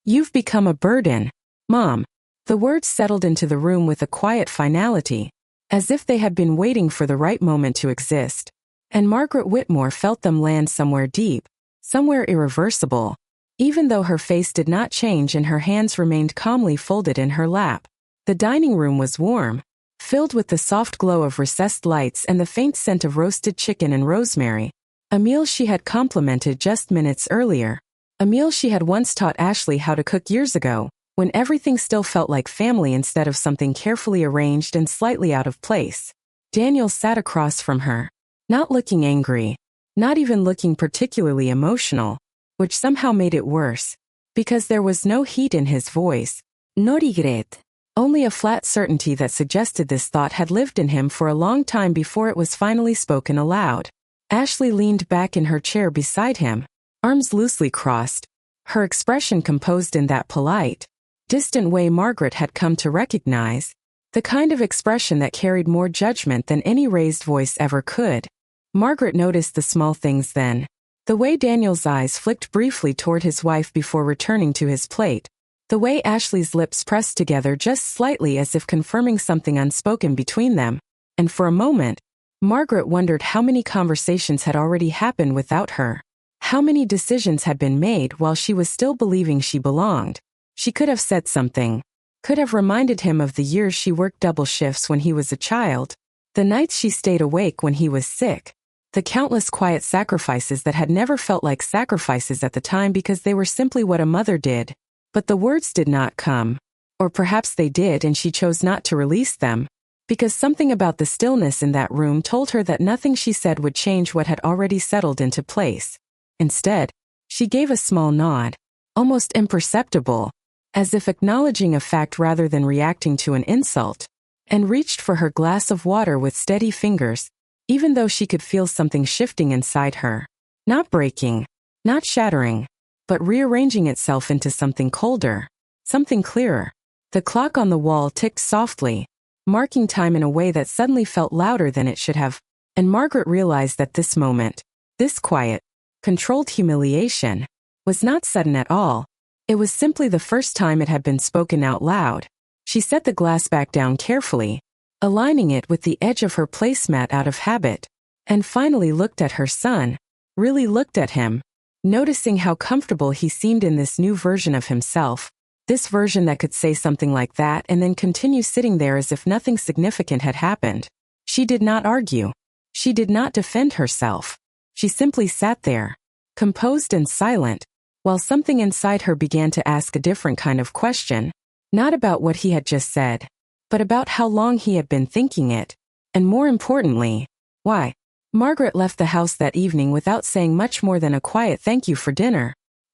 You've become a burden, Mom. The words settled into the room with a quiet finality, as if they had been waiting for the right moment to exist. And Margaret Whitmore felt them land somewhere deep, somewhere irreversible, even though her face did not change and her hands remained calmly folded in her lap. The dining room was warm, filled with the soft glow of recessed lights and the faint scent of roasted chicken and rosemary, a meal she had complimented just minutes earlier, a meal she had once taught Ashley how to cook years ago, when everything still felt like family instead of something carefully arranged and slightly out of place. Daniel sat across from her, not looking angry, not even looking particularly emotional, which somehow made it worse, because there was no heat in his voice, no regret, only a flat certainty that suggested this thought had lived in him for a long time before it was finally spoken aloud. Ashley leaned back in her chair beside him, arms loosely crossed, her expression composed in that polite, distant way Margaret had come to recognize, the kind of expression that carried more judgment than any raised voice ever could. Margaret noticed the small things then, the way Daniel's eyes flicked briefly toward his wife before returning to his plate, the way Ashley's lips pressed together just slightly as if confirming something unspoken between them, and for a moment, Margaret wondered how many conversations had already happened without her, how many decisions had been made while she was still believing she belonged. She could have said something, could have reminded him of the years she worked double shifts when he was a child, the nights she stayed awake when he was sick, the countless quiet sacrifices that had never felt like sacrifices at the time because they were simply what a mother did. But the words did not come. Or perhaps they did and she chose not to release them, because something about the stillness in that room told her that nothing she said would change what had already settled into place. Instead, she gave a small nod, almost imperceptible, as if acknowledging a fact rather than reacting to an insult, and reached for her glass of water with steady fingers, even though she could feel something shifting inside her. Not breaking, not shattering, but rearranging itself into something colder, something clearer. The clock on the wall ticked softly, marking time in a way that suddenly felt louder than it should have, and Margaret realized that this moment, this quiet, controlled humiliation, was not sudden at all. It was simply the first time it had been spoken out loud. She set the glass back down carefully, aligning it with the edge of her placemat out of habit, and finally looked at her son, really looked at him, noticing how comfortable he seemed in this new version of himself, this version that could say something like that and then continue sitting there as if nothing significant had happened. She did not argue. She did not defend herself. She simply sat there, composed and silent, while something inside her began to ask a different kind of question, not about what he had just said, but about how long he had been thinking it, and more importantly, why. Margaret left the house that evening without saying much more than a quiet thank you for dinner,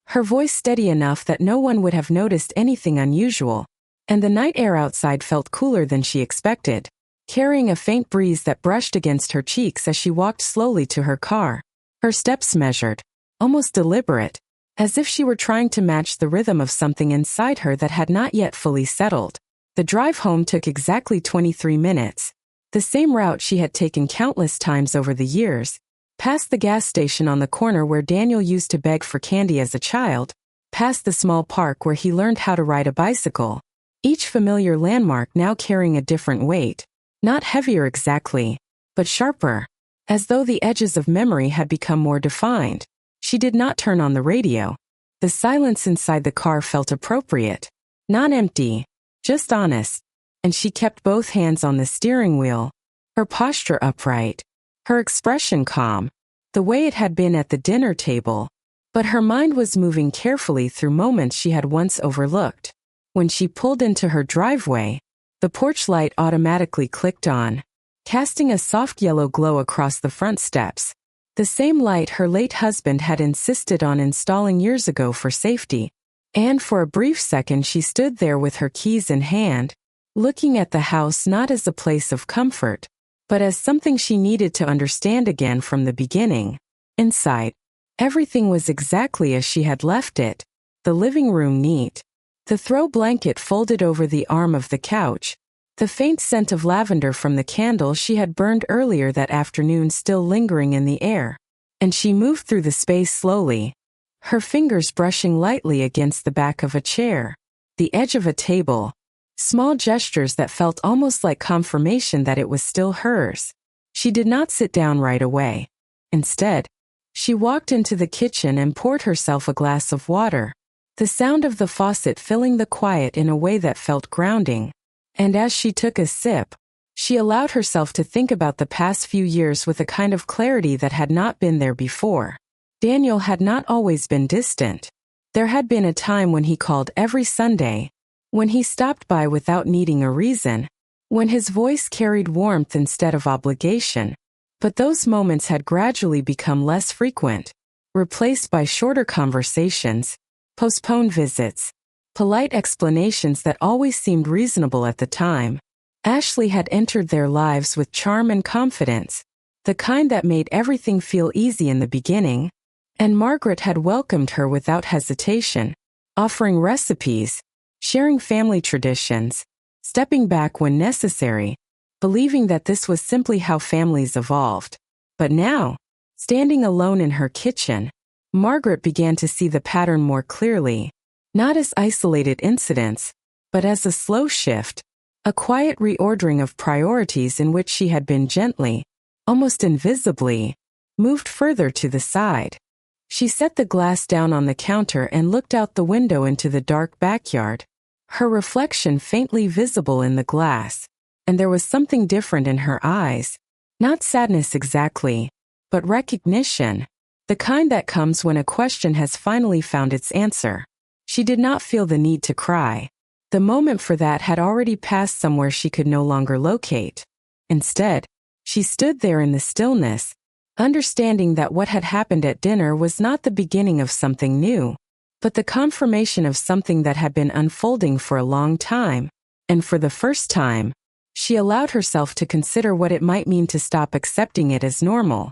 her voice steady enough that no one would have noticed anything unusual, and the night air outside felt cooler than she expected, carrying a faint breeze that brushed against her cheeks as she walked slowly to her car, her steps measured, almost deliberate, as if she were trying to match the rhythm of something inside her that had not yet fully settled. The drive home took exactly 23 minutes, the same route she had taken countless times over the years, past the gas station on the corner where Daniel used to beg for candy as a child, past the small park where he learned how to ride a bicycle, each familiar landmark now carrying a different weight, not heavier exactly, but sharper, as though the edges of memory had become more defined. She did not turn on the radio. The silence inside the car felt appropriate, not empty, just honest, and she kept both hands on the steering wheel, her posture upright, her expression calm, the way it had been at the dinner table, but her mind was moving carefully through moments she had once overlooked. When she pulled into her driveway, the porch light automatically clicked on, casting a soft yellow glow across the front steps, the same light her late husband had insisted on installing years ago for safety. And for a brief second she stood there with her keys in hand, looking at the house not as a place of comfort, but as something she needed to understand again from the beginning. Inside, everything was exactly as she had left it, the living room neat, the throw blanket folded over the arm of the couch, the faint scent of lavender from the candle she had burned earlier that afternoon still lingering in the air. And she moved through the space slowly, her fingers brushing lightly against the back of a chair, the edge of a table, small gestures that felt almost like confirmation that it was still hers. She did not sit down right away. Instead, she walked into the kitchen and poured herself a glass of water, the sound of the faucet filling the quiet in a way that felt grounding. And as she took a sip, she allowed herself to think about the past few years with a kind of clarity that had not been there before. Daniel had not always been distant. There had been a time when he called every Sunday, when he stopped by without needing a reason, when his voice carried warmth instead of obligation. But those moments had gradually become less frequent, replaced by shorter conversations, postponed visits, polite explanations that always seemed reasonable at the time. Ashley had entered their lives with charm and confidence, the kind that made everything feel easy in the beginning, and Margaret had welcomed her without hesitation, offering recipes, sharing family traditions, stepping back when necessary, believing that this was simply how families evolved. But now, standing alone in her kitchen, Margaret began to see the pattern more clearly, not as isolated incidents, but as a slow shift, a quiet reordering of priorities in which she had been gently, almost invisibly, moved further to the side. She set the glass down on the counter and looked out the window into the dark backyard, her reflection faintly visible in the glass, and there was something different in her eyes, not sadness exactly, but recognition, the kind that comes when a question has finally found its answer. She did not feel the need to cry. The moment for that had already passed somewhere she could no longer locate. Instead, she stood there in the stillness, understanding that what had happened at dinner was not the beginning of something new, but the confirmation of something that had been unfolding for a long time, and for the first time, she allowed herself to consider what it might mean to stop accepting it as normal.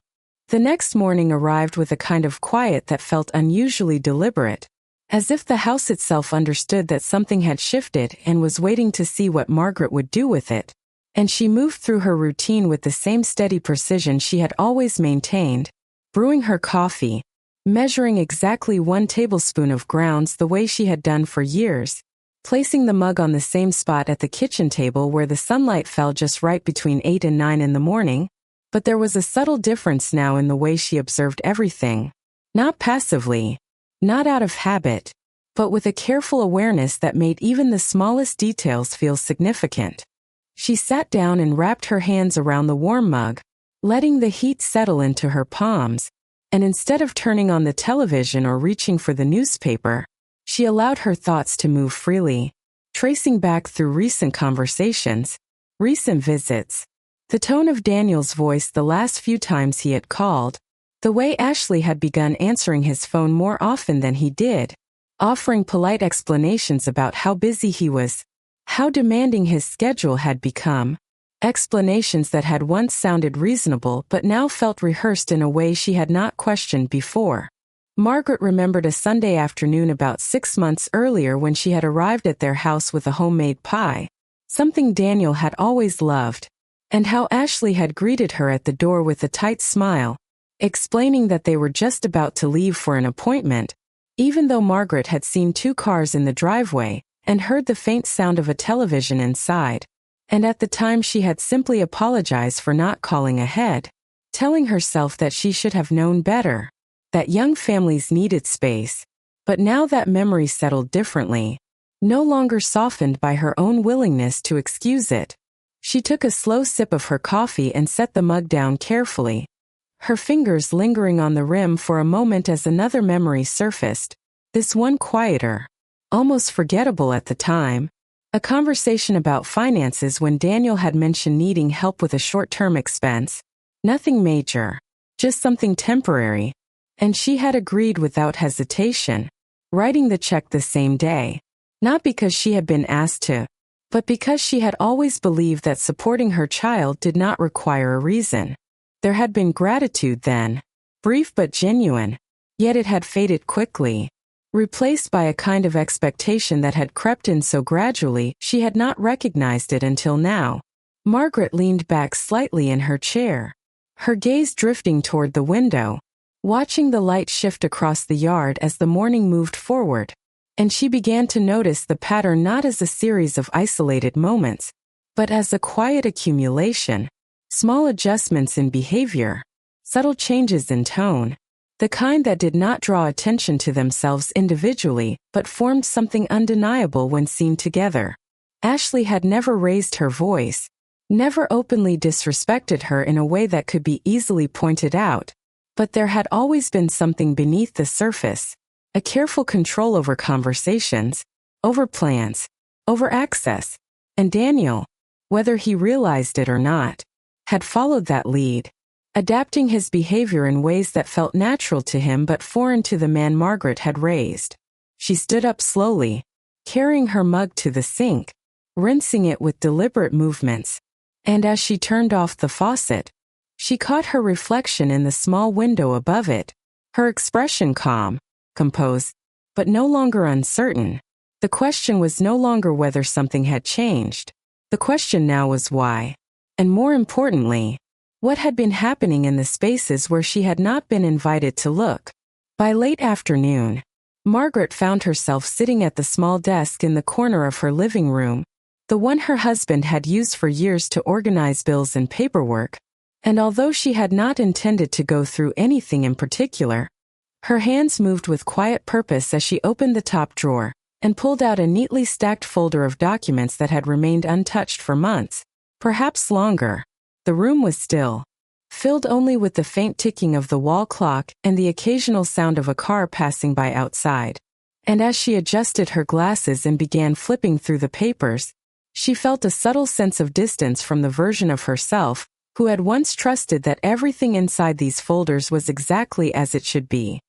The next morning arrived with a kind of quiet that felt unusually deliberate, as if the house itself understood that something had shifted and was waiting to see what Margaret would do with it. And she moved through her routine with the same steady precision she had always maintained, brewing her coffee, measuring exactly 1 tablespoon of grounds the way she had done for years, placing the mug on the same spot at the kitchen table where the sunlight fell just right between 8 and 9 in the morning. But there was a subtle difference now in the way she observed everything, not passively, not out of habit, but with a careful awareness that made even the smallest details feel significant. She sat down and wrapped her hands around the warm mug, letting the heat settle into her palms, and instead of turning on the television or reaching for the newspaper, she allowed her thoughts to move freely, tracing back through recent conversations, recent visits, the tone of Daniel's voice the last few times he had called, the way Ashley had begun answering his phone more often than he did, offering polite explanations about how busy he was, how demanding his schedule had become, explanations that had once sounded reasonable but now felt rehearsed in a way she had not questioned before. Margaret remembered a Sunday afternoon about 6 months earlier when she had arrived at their house with a homemade pie, something Daniel had always loved, and how Ashley had greeted her at the door with a tight smile, explaining that they were just about to leave for an appointment, even though Margaret had seen 2 cars in the driveway and heard the faint sound of a television inside, and at the time she had simply apologized for not calling ahead, telling herself that she should have known better, that young families needed space. But now that memory settled differently, no longer softened by her own willingness to excuse it. She took a slow sip of her coffee and set the mug down carefully, her fingers lingering on the rim for a moment as another memory surfaced, this one quieter, almost forgettable at the time, a conversation about finances when Daniel had mentioned needing help with a short-term expense, nothing major, just something temporary, and she had agreed without hesitation, writing the check the same day, not because she had been asked to, but because she had always believed that supporting her child did not require a reason. There had been gratitude then, brief but genuine, yet it had faded quickly, replaced by a kind of expectation that had crept in so gradually she had not recognized it until now. Margaret leaned back slightly in her chair, her gaze drifting toward the window, watching the light shift across the yard as the morning moved forward, and she began to notice the pattern not as a series of isolated moments, but as a quiet accumulation, small adjustments in behavior, subtle changes in tone, the kind that did not draw attention to themselves individually but formed something undeniable when seen together. Ashley had never raised her voice, never openly disrespected her in a way that could be easily pointed out, but there had always been something beneath the surface, a careful control over conversations, over plans, over access, and Daniel, whether he realized it or not, had followed that lead, adapting his behavior in ways that felt natural to him but foreign to the man Margaret had raised. She stood up slowly, carrying her mug to the sink, rinsing it with deliberate movements, and as she turned off the faucet, she caught her reflection in the small window above it, her expression calm, composed, but no longer uncertain. The question was no longer whether something had changed. The question now was why. And more importantly, what had been happening in the spaces where she had not been invited to look. By late afternoon, Margaret found herself sitting at the small desk in the corner of her living room, the one her husband had used for years to organize bills and paperwork, and although she had not intended to go through anything in particular, her hands moved with quiet purpose as she opened the top drawer and pulled out a neatly stacked folder of documents that had remained untouched for months, perhaps longer. The room was still, filled only with the faint ticking of the wall clock and the occasional sound of a car passing by outside. And as she adjusted her glasses and began flipping through the papers, she felt a subtle sense of distance from the version of herself who had once trusted that everything inside these folders was exactly as it should be.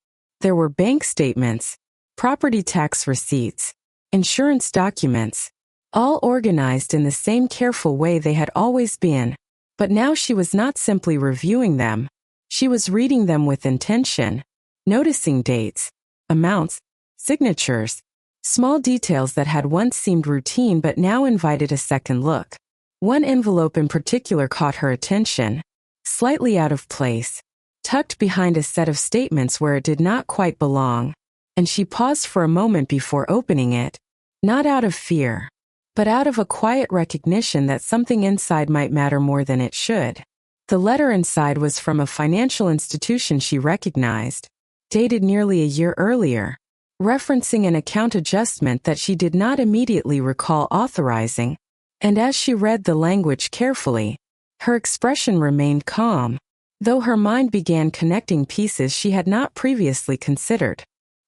There were bank statements, property tax receipts, insurance documents, all organized in the same careful way they had always been. But now she was not simply reviewing them, she was reading them with intention, noticing dates, amounts, signatures, small details that had once seemed routine but now invited a second look. One envelope in particular caught her attention, slightly out of place, tucked behind a set of statements where it did not quite belong, and she paused for a moment before opening it, not out of fear, but out of a quiet recognition that something inside might matter more than it should. The letter inside was from a financial institution she recognized, dated nearly a year earlier, referencing an account adjustment that she did not immediately recall authorizing, and as she read the language carefully, her expression remained calm, though her mind began connecting pieces she had not previously considered.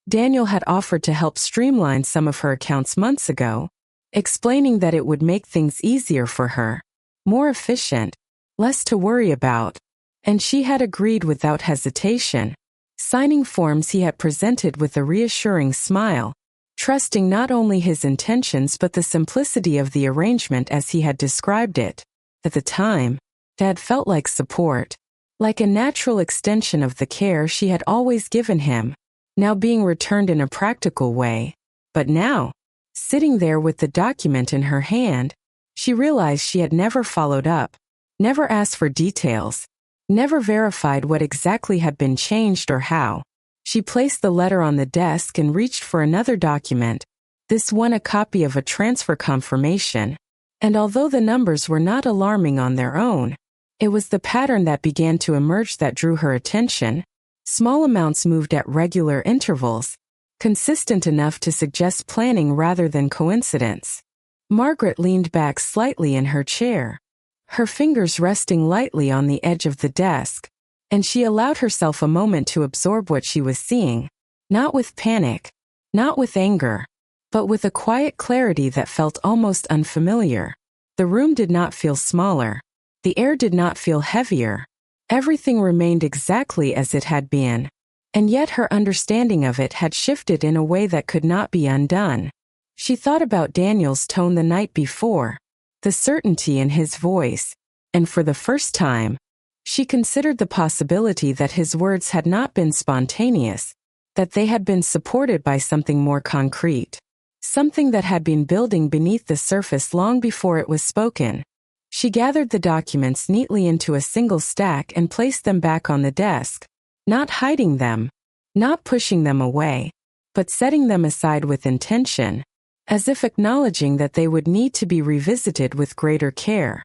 Daniel had offered to help streamline some of her accounts months ago, explaining that it would make things easier for her, more efficient, less to worry about, and she had agreed without hesitation, signing forms he had presented with a reassuring smile, trusting not only his intentions but the simplicity of the arrangement as he had described it. At the time, it had felt like support, like a natural extension of the care she had always given him, now being returned in a practical way. But now, sitting there with the document in her hand, she realized she had never followed up, never asked for details, never verified what exactly had been changed or how. She placed the letter on the desk and reached for another document, this one a copy of a transfer confirmation, and although the numbers were not alarming on their own, it was the pattern that began to emerge that drew her attention. Small amounts moved at regular intervals, consistent enough to suggest planning rather than coincidence. Margaret leaned back slightly in her chair, her fingers resting lightly on the edge of the desk, and she allowed herself a moment to absorb what she was seeing, not with panic, not with anger, but with a quiet clarity that felt almost unfamiliar. The room did not feel smaller, the air did not feel heavier, everything remained exactly as it had been. And yet her understanding of it had shifted in a way that could not be undone. She thought about Daniel's tone the night before, the certainty in his voice, and for the first time, she considered the possibility that his words had not been spontaneous, that they had been supported by something more concrete, something that had been building beneath the surface long before it was spoken. She gathered the documents neatly into a single stack and placed them back on the desk, Not hiding them, not pushing them away, but setting them aside with intention, as if acknowledging that they would need to be revisited with greater care.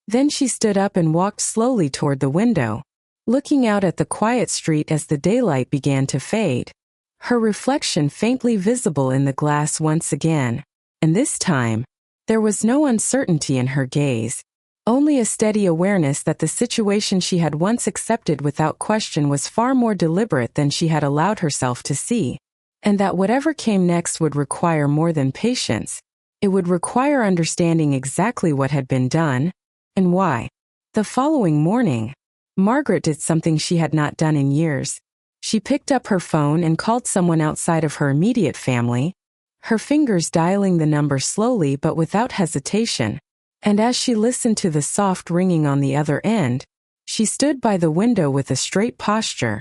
Then she stood up and walked slowly toward the window, looking out at the quiet street as the daylight began to fade, her reflection faintly visible in the glass once again, and this time, there was no uncertainty in her gaze, only a steady awareness that the situation she had once accepted without question was far more deliberate than she had allowed herself to see, and that whatever came next would require more than patience. It would require understanding exactly what had been done, and why. The following morning, Margaret did something she had not done in years. She picked up her phone and called someone outside of her immediate family, her fingers dialing the number slowly but without hesitation, and as she listened to the soft ringing on the other end, she stood by the window with a straight posture,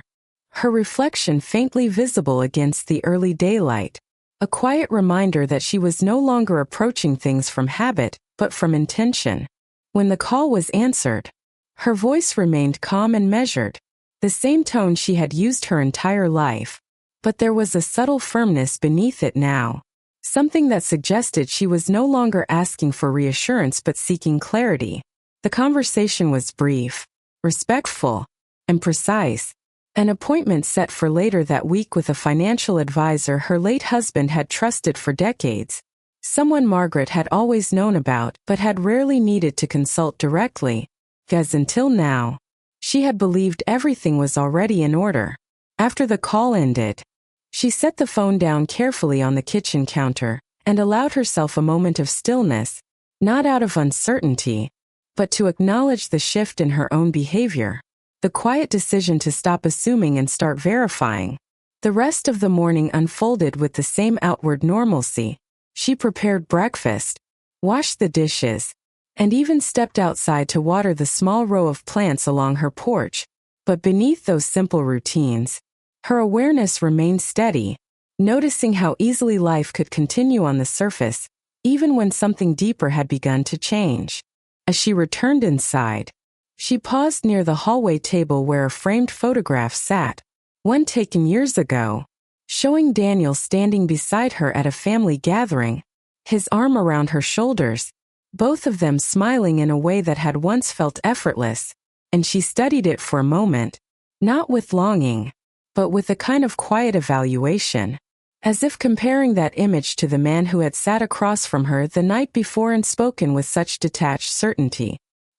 her reflection faintly visible against the early daylight, a quiet reminder that she was no longer approaching things from habit, but from intention. When the call was answered, her voice remained calm and measured, the same tone she had used her entire life, but there was a subtle firmness beneath it now, something that suggested she was no longer asking for reassurance but seeking clarity. The conversation was brief, respectful, and precise, an appointment set for later that week with a financial advisor her late husband had trusted for decades, someone Margaret had always known about but had rarely needed to consult directly, as until now, she had believed everything was already in order. After the call ended, she set the phone down carefully on the kitchen counter and allowed herself a moment of stillness, not out of uncertainty, but to acknowledge the shift in her own behavior, the quiet decision to stop assuming and start verifying. The rest of the morning unfolded with the same outward normalcy. She prepared breakfast, washed the dishes, and even stepped outside to water the small row of plants along her porch. But beneath those simple routines, her awareness remained steady, noticing how easily life could continue on the surface, even when something deeper had begun to change. As she returned inside, she paused near the hallway table where a framed photograph sat, one taken years ago, showing Daniel standing beside her at a family gathering, his arm around her shoulders, both of them smiling in a way that had once felt effortless, and she studied it for a moment, not with longing, but with a kind of quiet evaluation, as if comparing that image to the man who had sat across from her the night before and spoken with such detached certainty.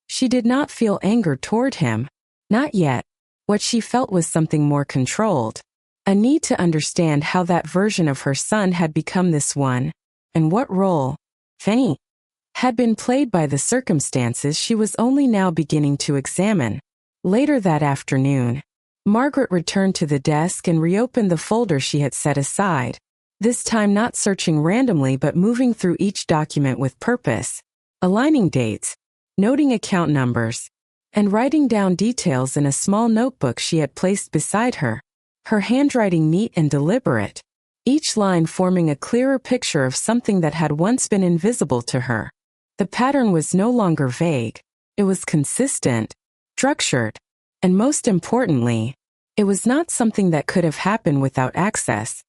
She did not feel anger toward him, not yet. What she felt was something more controlled, a need to understand how that version of her son had become this one, and what role, if any, had been played by the circumstances she was only now beginning to examine. Later that afternoon, Margaret returned to the desk and reopened the folder she had set aside, this time not searching randomly but moving through each document with purpose, aligning dates, noting account numbers, and writing down details in a small notebook she had placed beside her, her handwriting neat and deliberate, each line forming a clearer picture of something that had once been invisible to her. The pattern was no longer vague, it was consistent, structured, and most importantly, it was not something that could have happened without access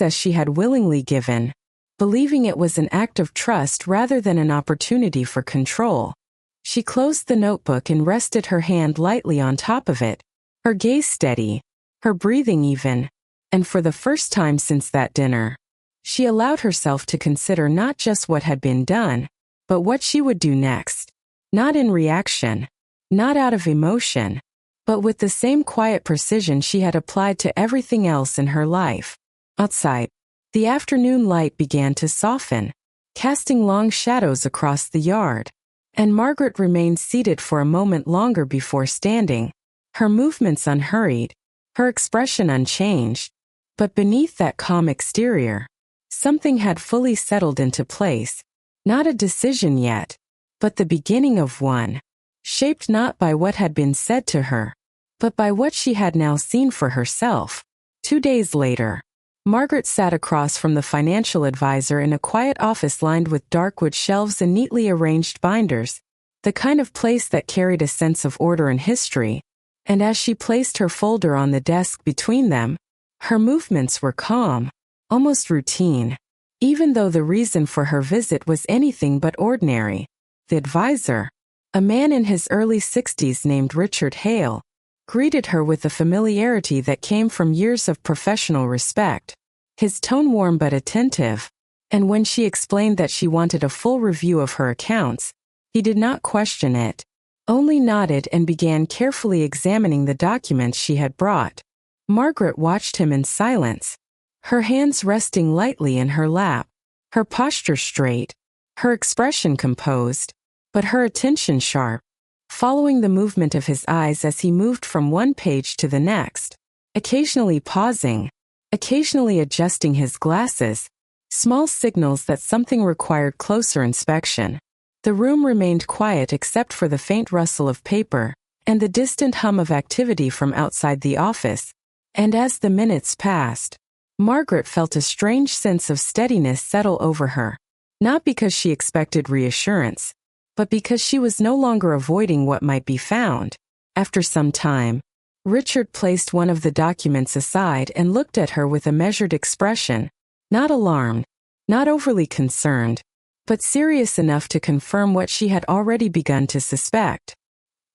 she had willingly given, believing it was an act of trust rather than an opportunity for control. She closed the notebook and rested her hand lightly on top of it, her gaze steady, her breathing even, and for the first time since that dinner, she allowed herself to consider not just what had been done, but what she would do next, not in reaction, not out of emotion, but with the same quiet precision she had applied to everything else in her life. Outside, the afternoon light began to soften, casting long shadows across the yard, and Margaret remained seated for a moment longer before standing, her movements unhurried, her expression unchanged. But beneath that calm exterior, something had fully settled into place, not a decision yet, but the beginning of one, shaped not by what had been said to her, but by what she had now seen for herself. 2 days later, Margaret sat across from the financial advisor in a quiet office lined with dark wood shelves and neatly arranged binders, the kind of place that carried a sense of order and history, and as she placed her folder on the desk between them, her movements were calm, almost routine, even though the reason for her visit was anything but ordinary. The advisor, a man in his early 60s named Richard Hale, greeted her with a familiarity that came from years of professional respect, his tone warm but attentive, and when she explained that she wanted a full review of her accounts, he did not question it, only nodded and began carefully examining the documents she had brought. Margaret watched him in silence, her hands resting lightly in her lap, her posture straight, her expression composed, but her attention sharp, following the movement of his eyes as he moved from one page to the next, occasionally pausing, occasionally adjusting his glasses, small signals that something required closer inspection. The room remained quiet except for the faint rustle of paper and the distant hum of activity from outside the office, and as the minutes passed, Margaret felt a strange sense of steadiness settle over her, not because she expected reassurance, but because she was no longer avoiding what might be found. After some time, Richard placed one of the documents aside and looked at her with a measured expression, not alarmed, not overly concerned, but serious enough to confirm what she had already begun to suspect.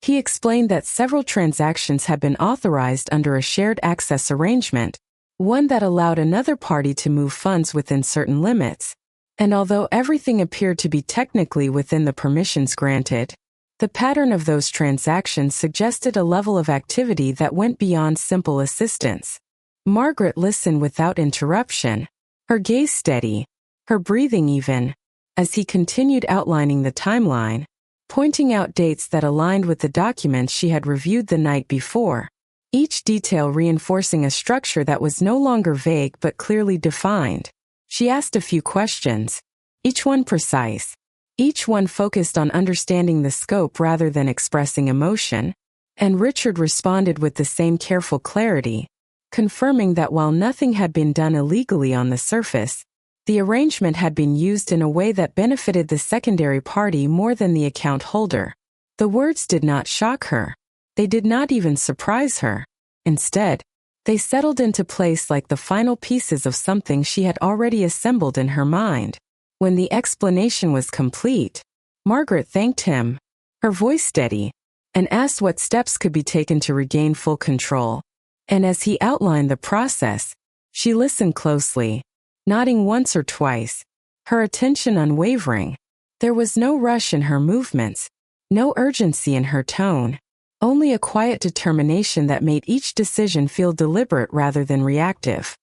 He explained that several transactions had been authorized under a shared access arrangement, one that allowed another party to move funds within certain limits, and although everything appeared to be technically within the permissions granted, the pattern of those transactions suggested a level of activity that went beyond simple assistance. Margaret listened without interruption, her gaze steady, her breathing even, as he continued outlining the timeline, pointing out dates that aligned with the documents she had reviewed the night before, each detail reinforcing a structure that was no longer vague but clearly defined. She asked a few questions, each one precise, each one focused on understanding the scope rather than expressing emotion, and Richard responded with the same careful clarity, confirming that while nothing had been done illegally on the surface, the arrangement had been used in a way that benefited the secondary party more than the account holder. The words did not shock her. They did not even surprise her. Instead, they settled into place like the final pieces of something she had already assembled in her mind. When the explanation was complete, Margaret thanked him, her voice steady, and asked what steps could be taken to regain full control. And as he outlined the process, she listened closely, nodding once or twice, her attention unwavering. There was no rush in her movements, no urgency in her tone, only a quiet determination that made each decision feel deliberate rather than reactive.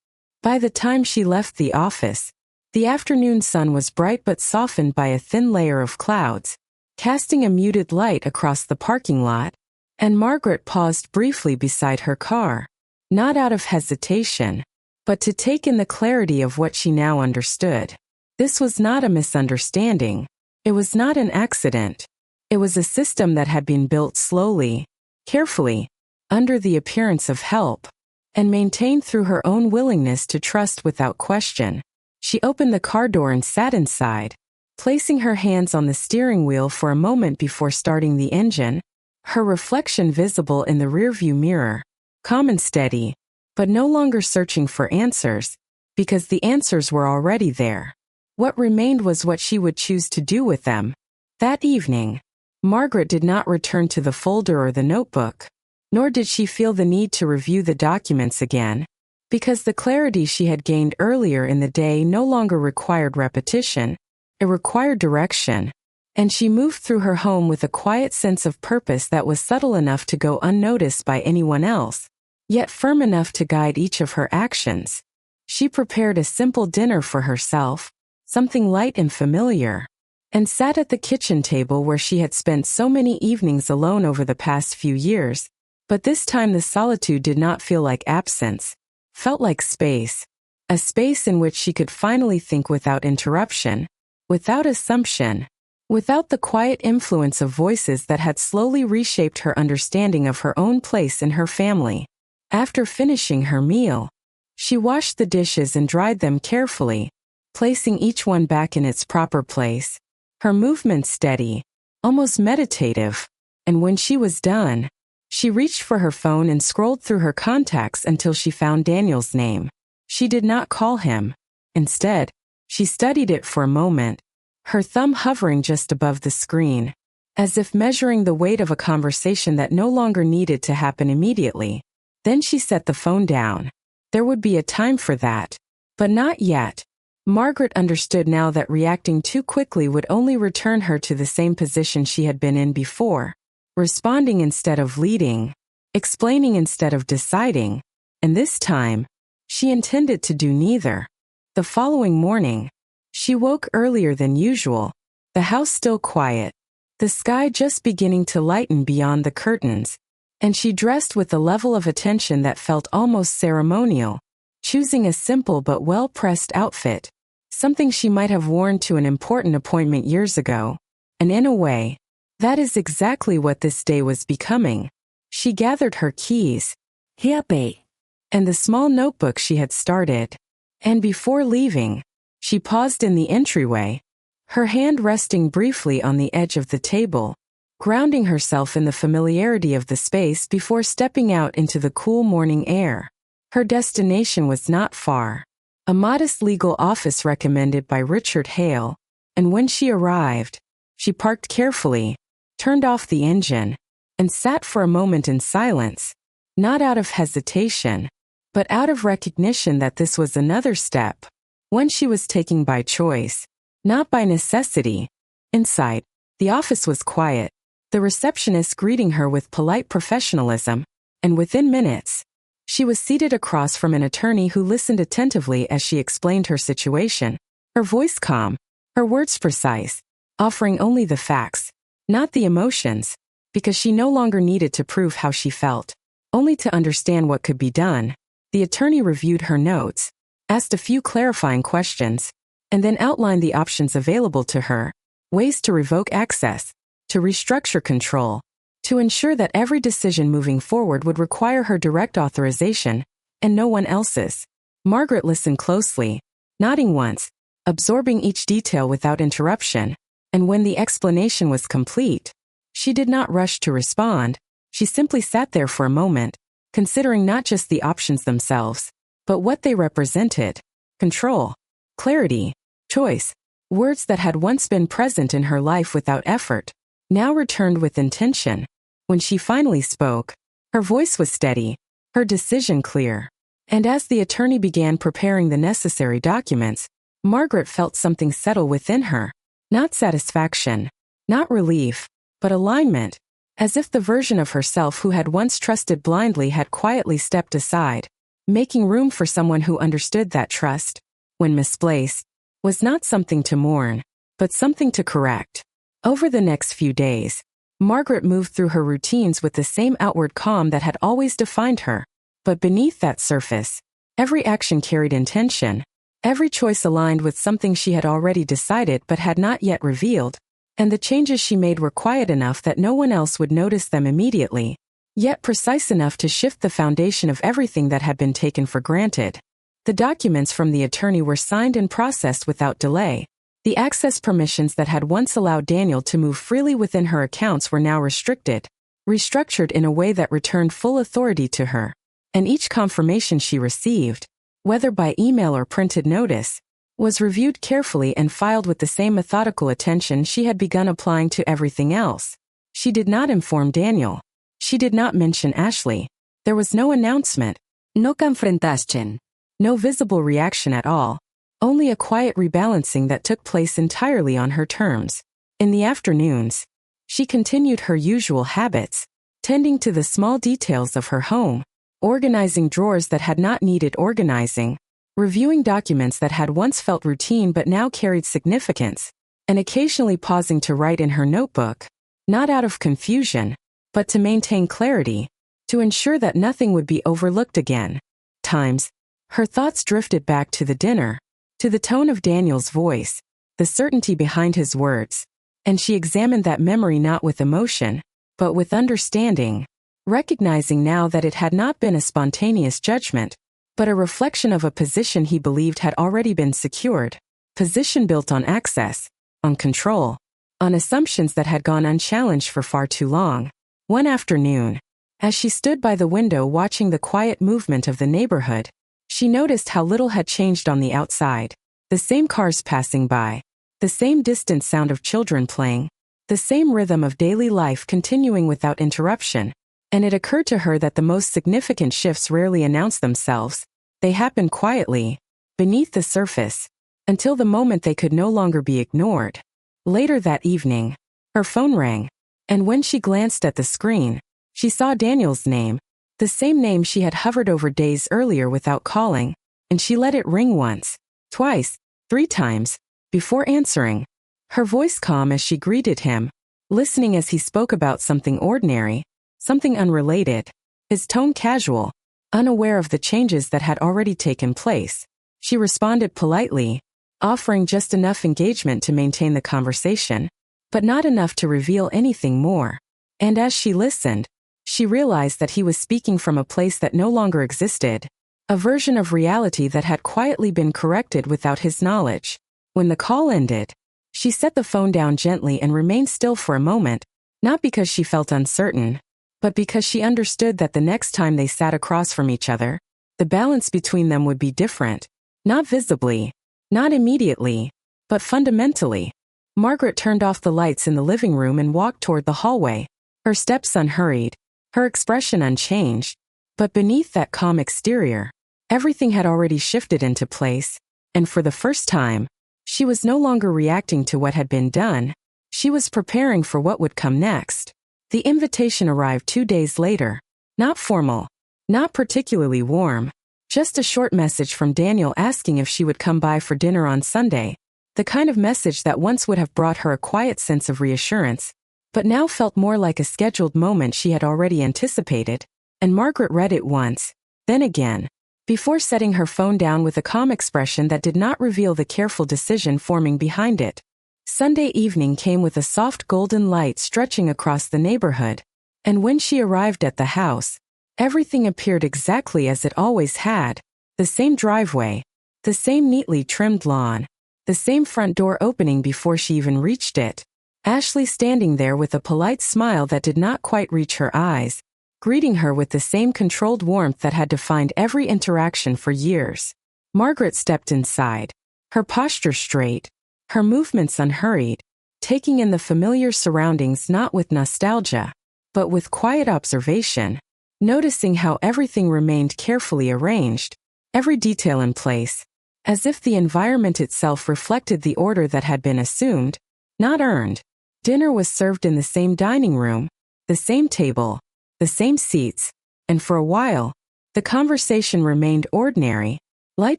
By the time she left the office, the afternoon sun was bright but softened by a thin layer of clouds, casting a muted light across the parking lot, and Margaret paused briefly beside her car, not out of hesitation, but to take in the clarity of what she now understood. This was not a misunderstanding. It was not an accident. It was a system that had been built slowly, carefully, under the appearance of help, and maintained through her own willingness to trust without question. She opened the car door and sat inside, placing her hands on the steering wheel for a moment before starting the engine, her reflection visible in the rearview mirror, calm and steady, but no longer searching for answers, because the answers were already there. What remained was what she would choose to do with them. That evening, Margaret did not return to the folder or the notebook, nor did she feel the need to review the documents again, because the clarity she had gained earlier in the day no longer required repetition, it required direction, and she moved through her home with a quiet sense of purpose that was subtle enough to go unnoticed by anyone else, yet firm enough to guide each of her actions. She prepared a simple dinner for herself, something light and familiar, and sat at the kitchen table where she had spent so many evenings alone over the past few years, but this time the solitude did not feel like absence, felt like space, a space in which she could finally think without interruption, without assumption, without the quiet influence of voices that had slowly reshaped her understanding of her own place in her family. After finishing her meal, she washed the dishes and dried them carefully, placing each one back in its proper place, her movements steady, almost meditative, and when she was done, She reached for her phone and scrolled through her contacts until she found Daniel's name. She did not call him. Instead, she studied it for a moment, her thumb hovering just above the screen, as if measuring the weight of a conversation that no longer needed to happen immediately. Then she set the phone down. There would be a time for that. But not yet. Margaret understood now that reacting too quickly would only return her to the same position she had been in before. Responding instead of leading, explaining instead of deciding, and this time, she intended to do neither. The following morning, she woke earlier than usual, the house still quiet, the sky just beginning to lighten beyond the curtains, and she dressed with a level of attention that felt almost ceremonial, choosing a simple but well-pressed outfit, something she might have worn to an important appointment years ago, and in a way, that is exactly what this day was becoming. She gathered her keys, and the small notebook she had started, and before leaving, she paused in the entryway, her hand resting briefly on the edge of the table, grounding herself in the familiarity of the space before stepping out into the cool morning air. Her destination was not far, a modest legal office recommended by Richard Hale, and when she arrived, she parked carefully, turned off the engine, and sat for a moment in silence, not out of hesitation, but out of recognition that this was another step, one she was taking by choice, not by necessity. Inside, the office was quiet, the receptionist greeting her with polite professionalism, and within minutes, she was seated across from an attorney who listened attentively as she explained her situation, her voice calm, her words precise, offering only the facts, not the emotions, because she no longer needed to prove how she felt, only to understand what could be done. The attorney reviewed her notes, asked a few clarifying questions, and then outlined the options available to her, ways to revoke access, to restructure control, to ensure that every decision moving forward would require her direct authorization, and no one else's. Margaret listened closely, nodding once, absorbing each detail without interruption, and when the explanation was complete, she did not rush to respond. She simply sat there for a moment, considering not just the options themselves, but what they represented: control, clarity, choice. Words that had once been present in her life without effort, now returned with intention. When she finally spoke, her voice was steady, her decision clear, and as the attorney began preparing the necessary documents, Margaret felt something settle within her. Not satisfaction, not relief, but alignment, as if the version of herself who had once trusted blindly had quietly stepped aside, making room for someone who understood that trust, when misplaced, was not something to mourn, but something to correct. Over the next few days, Margaret moved through her routines with the same outward calm that had always defined her, but beneath that surface, every action carried intention. Every choice aligned with something she had already decided but had not yet revealed, and the changes she made were quiet enough that no one else would notice them immediately, yet precise enough to shift the foundation of everything that had been taken for granted. The documents from the attorney were signed and processed without delay. The access permissions that had once allowed Daniel to move freely within her accounts were now restricted, restructured in a way that returned full authority to her, and each confirmation she received, whether by email or printed notice, was reviewed carefully and filed with the same methodical attention she had begun applying to everything else. She did not inform Daniel. She did not mention Ashley. There was no announcement, no confrontation, no visible reaction at all, only a quiet rebalancing that took place entirely on her terms. In the afternoons, she continued her usual habits, tending to the small details of her home, organizing drawers that had not needed organizing, reviewing documents that had once felt routine but now carried significance, and occasionally pausing to write in her notebook, not out of confusion, but to maintain clarity, to ensure that nothing would be overlooked again. Times, her thoughts drifted back to the dinner, to the tone of Daniel's voice, the certainty behind his words, and she examined that memory not with emotion, but with understanding, recognizing now that it had not been a spontaneous judgment, but a reflection of a position he believed had already been secured, position built on access, on control, on assumptions that had gone unchallenged for far too long. One afternoon, As she stood by the window watching the quiet movement of the neighborhood, she noticed how little had changed on the outside. The same cars passing by, the same distant sound of children playing, the same rhythm of daily life continuing without interruption. And it occurred to her that the most significant shifts rarely announce themselves. They happen quietly, beneath the surface, until the moment they could no longer be ignored. Later that evening, her phone rang, and when she glanced at the screen, she saw Daniel's name, the same name she had hovered over days earlier without calling, and she let it ring once, twice, 3 times, before answering. Her voice calm as she greeted him, listening as he spoke about something ordinary, something unrelated, his tone casual, unaware of the changes that had already taken place. She responded politely, offering just enough engagement to maintain the conversation, but not enough to reveal anything more. And as she listened, she realized that he was speaking from a place that no longer existed, a version of reality that had quietly been corrected without his knowledge. When the call ended, she set the phone down gently and remained still for a moment, not because she felt uncertain, but because she understood that the next time they sat across from each other, the balance between them would be different, not visibly, not immediately, but fundamentally. Margaret turned off the lights in the living room and walked toward the hallway, her steps unhurried, her expression unchanged. But beneath that calm exterior, everything had already shifted into place, and for the first time, she was no longer reacting to what had been done, she was preparing for what would come next. The invitation arrived 2 days later, not formal, not particularly warm, just a short message from Daniel asking if she would come by for dinner on Sunday, the kind of message that once would have brought her a quiet sense of reassurance, but now felt more like a scheduled moment she had already anticipated, and Margaret read it once, then again, before setting her phone down with a calm expression that did not reveal the careful decision forming behind it. Sunday evening came with a soft golden light stretching across the neighborhood, and when she arrived at the house, everything appeared exactly as it always had, the same driveway, the same neatly trimmed lawn, the same front door opening before she even reached it, Ashley standing there with a polite smile that did not quite reach her eyes, greeting her with the same controlled warmth that had defined every interaction for years. Margaret stepped inside, her posture straight, her movements unhurried, taking in the familiar surroundings not with nostalgia, but with quiet observation, noticing how everything remained carefully arranged, every detail in place, as if the environment itself reflected the order that had been assumed, not earned. Dinner was served in the same dining room, the same table, the same seats, and for a while, the conversation remained ordinary, light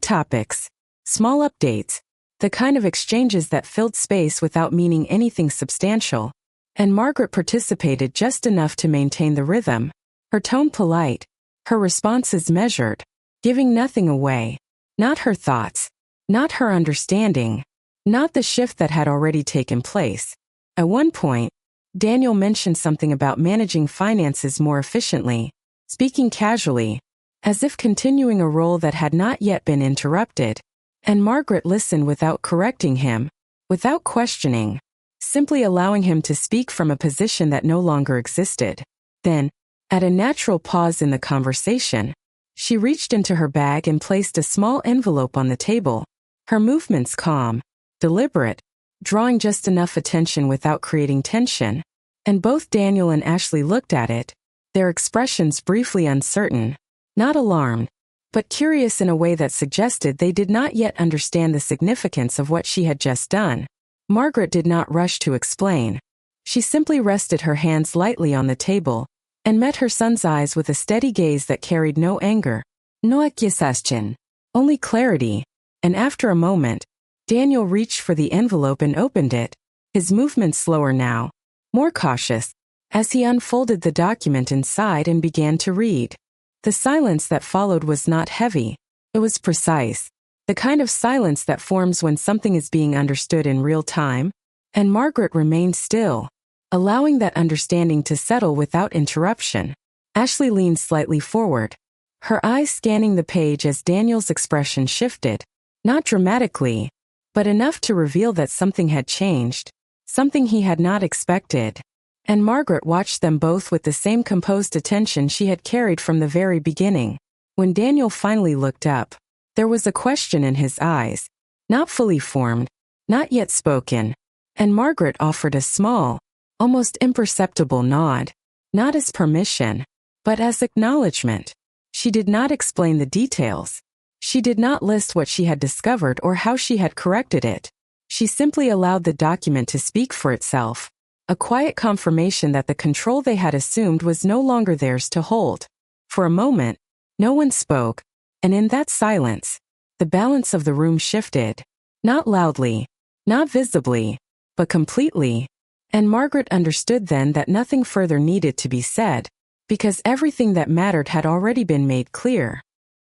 topics, small updates, the kind of exchanges that filled space without meaning anything substantial, and Margaret participated just enough to maintain the rhythm, her tone polite, her responses measured, giving nothing away, not her thoughts, not her understanding, not the shift that had already taken place. At one point, Daniel mentioned something about managing finances more efficiently, speaking casually, as if continuing a role that had not yet been interrupted, and Margaret listened without correcting him, without questioning, simply allowing him to speak from a position that no longer existed. Then, at a natural pause in the conversation, she reached into her bag and placed a small envelope on the table, her movements calm, deliberate, drawing just enough attention without creating tension, and both Daniel and Ashley looked at it, their expressions briefly uncertain, not alarmed, but curious in a way that suggested they did not yet understand the significance of what she had just done. Margaret did not rush to explain. She simply rested her hands lightly on the table, and met her son's eyes with a steady gaze that carried no anger, no accusation, only clarity, and after a moment, Daniel reached for the envelope and opened it, his movements slower now, more cautious, as he unfolded the document inside and began to read. The silence that followed was not heavy, it was precise, the kind of silence that forms when something is being understood in real time, and Margaret remained still, allowing that understanding to settle without interruption. Ashley leaned slightly forward, her eyes scanning the page as Daniel's expression shifted, not dramatically, but enough to reveal that something had changed, something he had not expected. And Margaret watched them both with the same composed attention she had carried from the very beginning. When Daniel finally looked up, there was a question in his eyes, not fully formed, not yet spoken, and Margaret offered a small, almost imperceptible nod, not as permission, but as acknowledgement. She did not explain the details. She did not list what she had discovered or how she had corrected it. She simply allowed the document to speak for itself, a quiet confirmation that the control they had assumed was no longer theirs to hold. For a moment, no one spoke, and in that silence, the balance of the room shifted, not loudly, not visibly, but completely, and Margaret understood then that nothing further needed to be said, because everything that mattered had already been made clear.